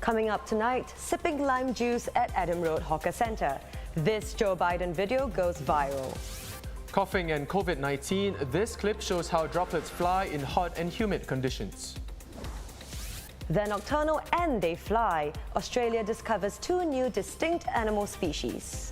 Coming up tonight, sipping lime juice at Adam Road Hawker Centre. This Joe Biden video goes viral. Coughing and COVID-19, this clip shows how droplets fly in hot and humid conditions. They're nocturnal and they fly. Australia discovers 2 new distinct animal species.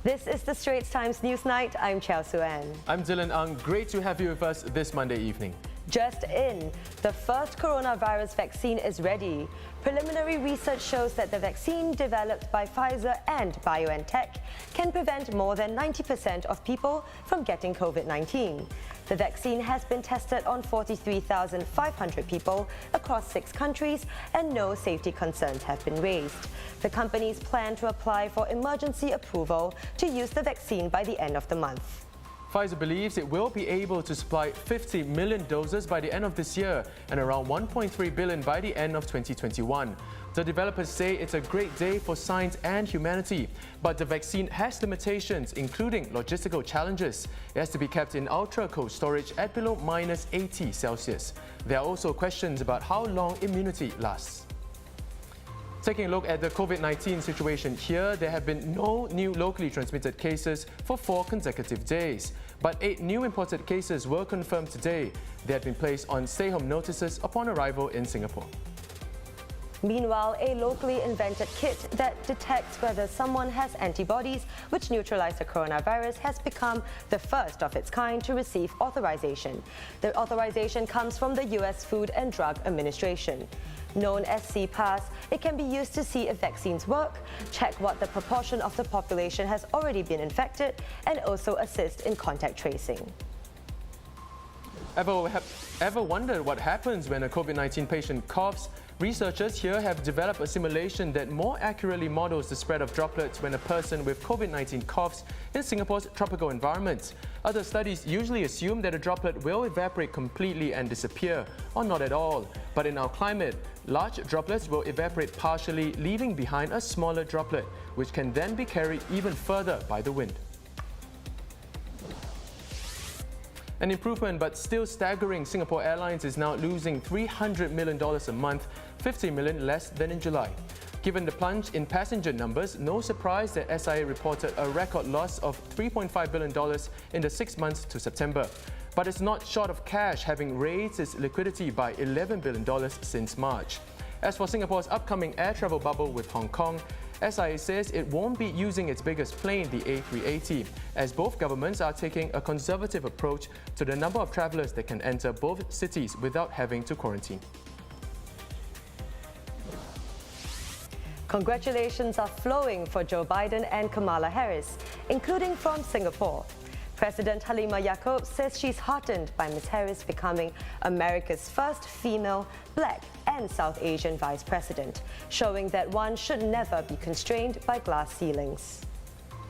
This is the Straits Times Newsnight. I'm Chao Suan. I'm Dylan Ang. Great to have you with us this Monday evening. Just in, the first coronavirus vaccine is ready. Preliminary research shows that the vaccine developed by Pfizer and BioNTech can prevent more than 90% of people from getting COVID-19. The vaccine has been tested on 43,500 people across 6 countries and no safety concerns have been raised. The companies plan to apply for emergency approval to use the vaccine by the end of the month. Pfizer believes it will be able to supply 50 million doses by the end of this year and around 1.3 billion by the end of 2021. The developers say it's a great day for science and humanity, but the vaccine has limitations, including logistical challenges. It has to be kept in ultra-cold storage at below -80 Celsius. There are also questions about how long immunity lasts. Taking a look at the COVID-19 situation here, there have been no new locally transmitted cases for 4 consecutive days. But 8 new imported cases were confirmed today. They had been placed on stay-home notices upon arrival in Singapore. Meanwhile, a locally invented kit that detects whether someone has antibodies which neutralize the coronavirus has become the first of its kind to receive authorization. The authorization comes from the US Food and Drug Administration. Known as C-Pass, it can be used to see if vaccines work, check what the proportion of the population has already been infected, and also assist in contact tracing. Ever wondered what happens when a COVID-19 patient coughs? Researchers here have developed a simulation that more accurately models the spread of droplets when a person with COVID-19 coughs in Singapore's tropical environment. Other studies usually assume that a droplet will evaporate completely and disappear, or not at all. But in our climate, large droplets will evaporate partially, leaving behind a smaller droplet, which can then be carried even further by the wind. An improvement, but still staggering. Singapore Airlines is now losing $300 million a month, 50 million less than in July. Given the plunge in passenger numbers, no surprise that SIA reported a record loss of $3.5 billion in the 6 months to September. But it's not short of cash, having raised its liquidity by $11 billion since March. As for Singapore's upcoming air travel bubble with Hong Kong, SIA says it won't be using its biggest plane, the A380, as both governments are taking a conservative approach to the number of travellers that can enter both cities without having to quarantine. Congratulations are flowing for Joe Biden and Kamala Harris, including from Singapore. President Halima Yaacob says she's heartened by Ms. Harris becoming America's first female, Black and South Asian vice president, showing that one should never be constrained by glass ceilings.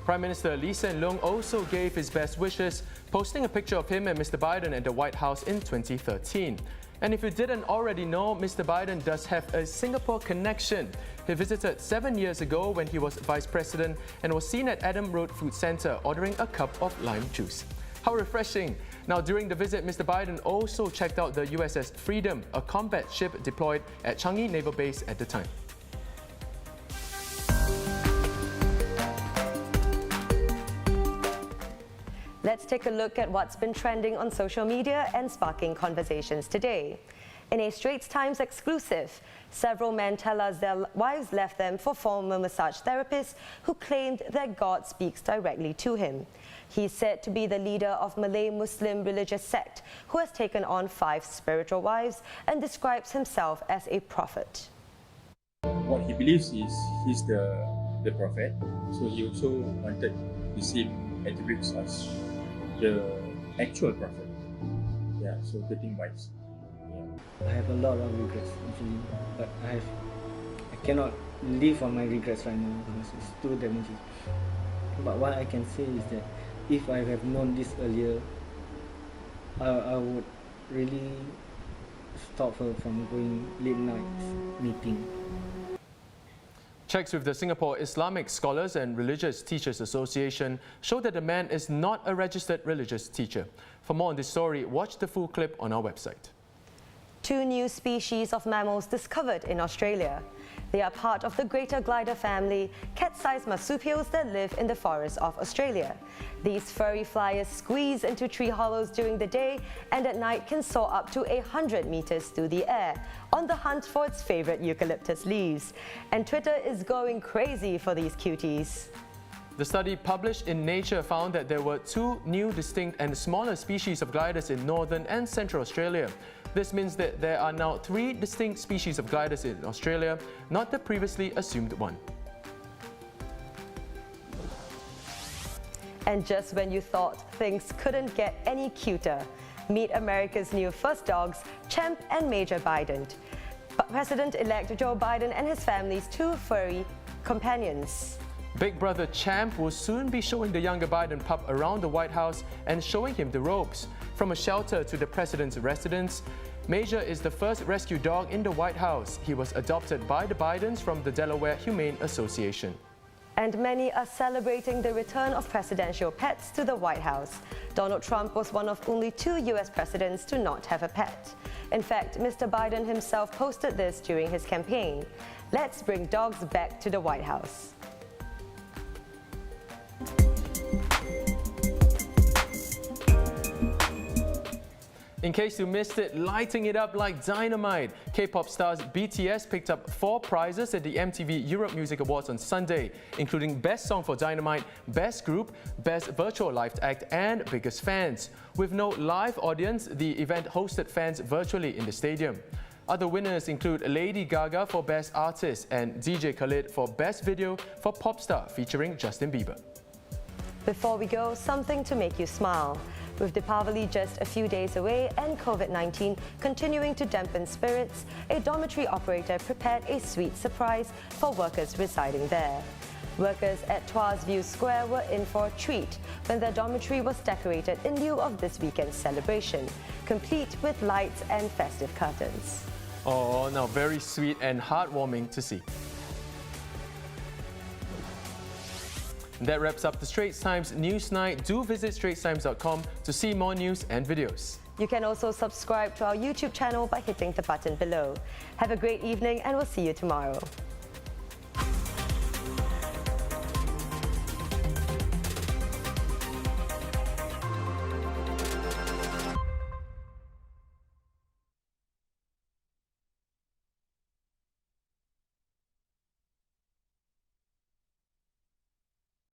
Prime Minister Lee Hsien Loong also gave his best wishes, posting a picture of him and Mr. Biden at the White House in 2013. And if you didn't already know, Mr. Biden does have a Singapore connection. He visited 7 years ago when he was vice president and was seen at Adam Road Food Centre ordering a cup of lime juice. How refreshing! Now, during the visit, Mr. Biden also checked out the USS Freedom, a combat ship deployed at Changi Naval Base at the time. Let's take a look at what's been trending on social media and sparking conversations today. In a Straits Times exclusive, several men tell us their wives left them for former massage therapists who claimed that God speaks directly to him. He's said to be the leader of Malay Muslim religious sect who has taken on 5 spiritual wives and describes himself as a prophet. What he believes is he's the prophet, so he also wanted the same attributes as the actual prophet. Yeah, so 13 wives. I have a lot of regrets actually, but I cannot live on my regrets right now because it's too damaging. But what I can say is that if I have known this earlier, I would really stop her from going late nights meeting. Checks with the Singapore Islamic Scholars and Religious Teachers Association show that the man is not a registered religious teacher. For more on this story, watch the full clip on our website. 2 new species of mammals discovered in Australia. They are part of the greater glider family, cat-sized marsupials that live in the forests of Australia. These furry flyers squeeze into tree hollows during the day and at night can soar up to 100 meters through the air, on the hunt for its favorite eucalyptus leaves. And Twitter is going crazy for these cuties. The study published in Nature found that there were 2 new distinct and smaller species of gliders in northern and central Australia. This means that there are now 3 distinct species of gliders in Australia, not the previously assumed one. And just when you thought things couldn't get any cuter, meet America's new first dogs, Champ and Major Biden. President-elect Joe Biden and his family's 2 furry companions. Big brother Champ will soon be showing the younger Biden pup around the White House and showing him the ropes. From a shelter to the president's residence, Major is the first rescue dog in the White House. He was adopted by the Bidens from the Delaware Humane Association. And many are celebrating the return of presidential pets to the White House. Donald Trump was one of only 2 US presidents to not have a pet. In fact, Mr. Biden himself posted this during his campaign. Let's bring dogs back to the White House. In case you missed it, lighting it up like dynamite. K-pop stars BTS picked up 4 prizes at the MTV Europe Music Awards on Sunday, including Best Song for Dynamite, Best Group, Best Virtual Live Act and Biggest Fans. With no live audience, the event hosted fans virtually in the stadium. Other winners include Lady Gaga for Best Artist and DJ Khalid for Best Video for Popstar featuring Justin Bieber. Before we go, something to make you smile. With Deepavali just a few days away and Covid-19 continuing to dampen spirits, a dormitory operator prepared a sweet surprise for workers residing there. Workers at Tuas View Square were in for a treat when their dormitory was decorated in lieu of this weekend's celebration, complete with lights and festive curtains. Oh, now very sweet and heartwarming to see. That wraps up the Straits Times Newsnight. Do visit straitstimes.com to see more news and videos. You can also subscribe to our YouTube channel by hitting the button below. Have a great evening and we'll see you tomorrow.